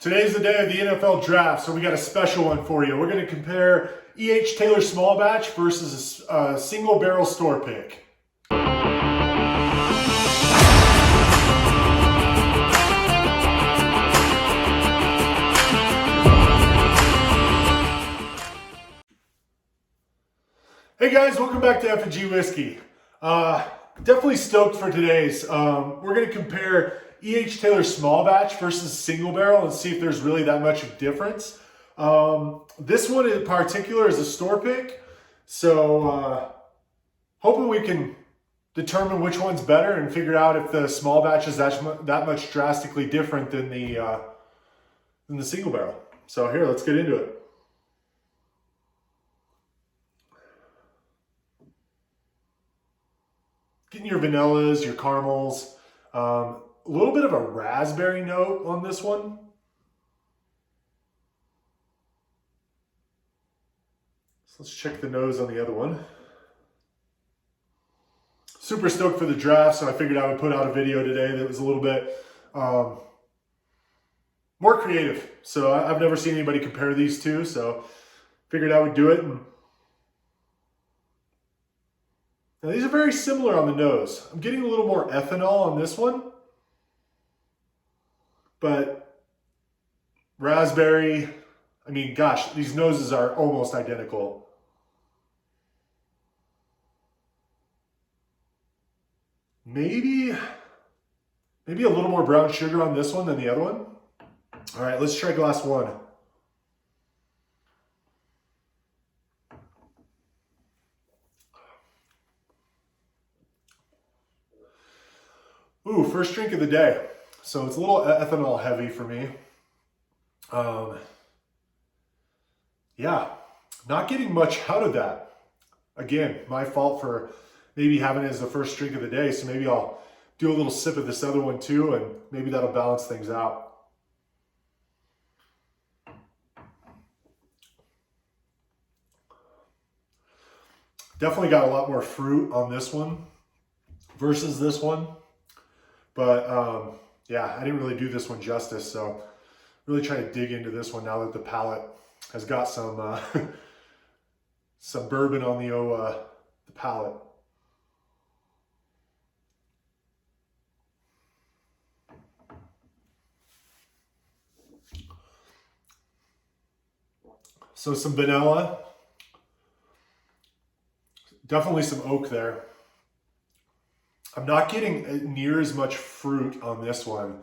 Today's the day of the NFL draft, so we got a special one for you. We're going to compare E.H. Taylor small batch versus a single barrel store pick. Hey guys, welcome back to F&G Whiskey. Definitely stoked for today's. We're going to compare E.H. Taylor small batch versus single barrel and see if there's really that much of a difference. This one in particular is a store pick, so hoping we can determine which one's better and figure out if the small batch is that much drastically different than the single barrel. So here, let's get into it. Getting your vanillas, your caramels, a little bit of a raspberry note on this one. So let's check the nose on the other one. Super stoked for the draft, so I figured I would put out a video today that was a little bit more creative. So I've never seen anybody compare these two, so figured I would do it. Now these are very similar on the nose. I'm getting a little more ethanol on this one, but raspberry, I mean, gosh, these noses are almost identical. Maybe a little more brown sugar on this one than the other one. All right, let's try glass one. Ooh, first drink of the day. So it's a little ethanol heavy for me. Yeah, not getting much out of that. Again, my fault for maybe having it as the first drink of the day. So maybe I'll do a little sip of this other one too, and maybe that'll balance things out. Definitely got a lot more fruit on this one versus this one. But yeah, I didn't really do this one justice, so really trying to dig into this one now that the palate has got some some bourbon on the palate. So some vanilla, definitely some oak there. I'm not getting near as much fruit on this one.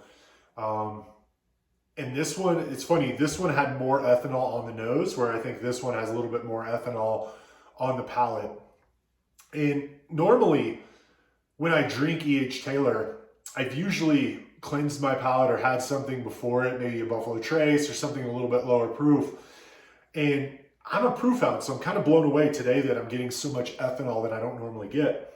And this one, it's funny, this one had more ethanol on the nose, where I think this one has a little bit more ethanol on the palate. And normally, when I drink E.H. Taylor, I've usually cleansed my palate or had something before it, maybe a Buffalo Trace or something a little bit lower proof. And I'm a proof hound, so I'm kind of blown away today that I'm getting so much ethanol that I don't normally get.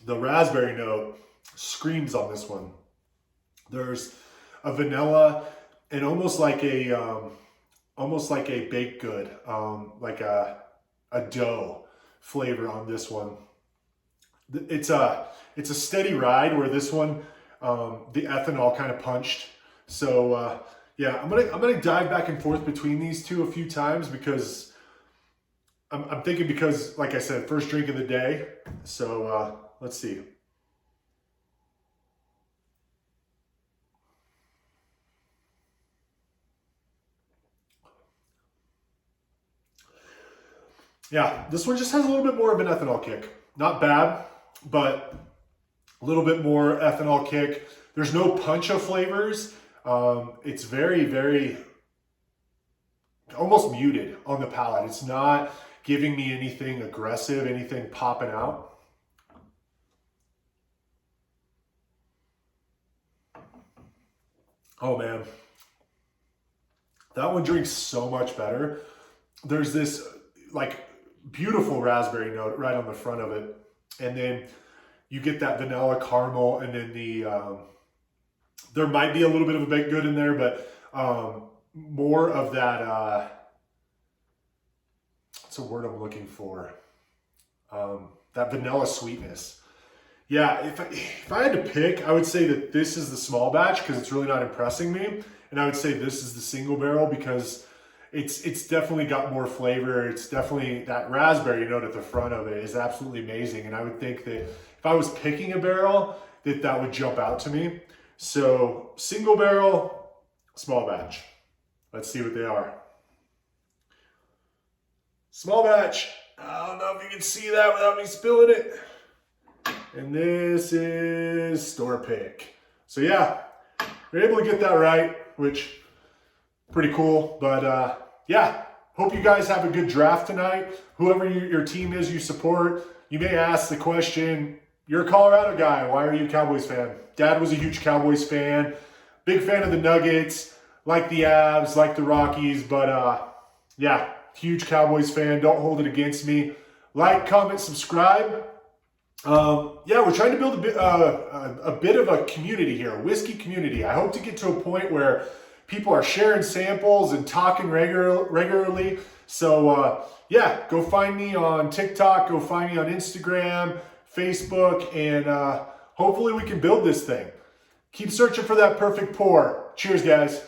The raspberry note screams on this one. There's a vanilla and almost like a baked good, like a dough flavor on this one. It's a steady ride, where this one the ethanol kind of punched. So yeah, I'm gonna dive back and forth between these two a few times, because I'm thinking, because like I said, first drink of the day. So let's see. Yeah, this one just has a little bit more of an ethanol kick. Not bad, but a little bit more ethanol kick. There's no punch of flavors. It's very, very almost muted on the palate. It's not giving me anything aggressive, anything popping out. Oh man, that one drinks so much better. There's this like beautiful raspberry note right on the front of it, and then you get that vanilla caramel, and then there might be a little bit of a baked good in there, but more of that what's a word I'm looking for? that vanilla sweetness. Yeah, if I had to pick, I would say that this is the small batch because it's really not impressing me. And I would say this is the single barrel because it's definitely got more flavor. It's definitely, that raspberry note at the front of it is absolutely amazing. And I would think that if I was picking a barrel, that would jump out to me. So single barrel, small batch. Let's see what they are. Small batch. I don't know if you can see that without me spilling it. And this is store pick. So yeah, we're able to get that right, which pretty cool. But yeah, hope you guys have a good draft tonight. Whoever your team is you support, you may ask the question, you're a Colorado guy, why are you a Cowboys fan? Dad was a huge Cowboys fan, big fan of the Nuggets, like the Avs, like the Rockies, but yeah, huge Cowboys fan. Don't hold it against me. Like, comment, subscribe. Yeah, we're trying to build a bit of a community here, a whiskey community. I hope to get to a point where people are sharing samples and talking regularly. So yeah, go find me on TikTok, go find me on Instagram, Facebook, and hopefully we can build this thing. Keep searching for that perfect pour. Cheers, guys.